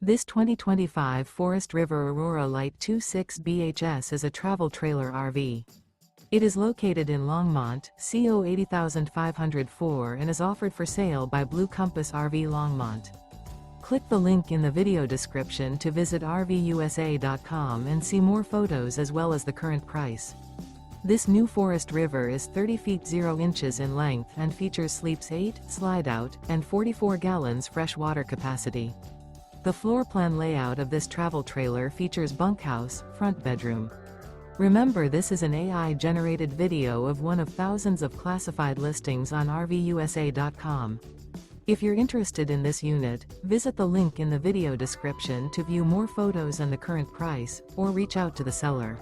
This 2025 Forest River Aurora Light 26 BHS is a travel trailer RV. It is located in Longmont, CO 80504 and is offered for sale by Blue Compass RV Longmont. Click the link in the video description to visit RVUSA.com and see more photos as well as the current price. This new Forest River is 30 feet 0 inches in length and features sleeps 8, slide-out, and 44 gallons fresh water capacity. The floor plan layout of this travel trailer features bunkhouse, front bedroom. Remember, this is an AI-generated video of one of thousands of classified listings on RVUSA.com. If you're interested in this unit, visit the link in the video description to view more photos and the current price, or reach out to the seller.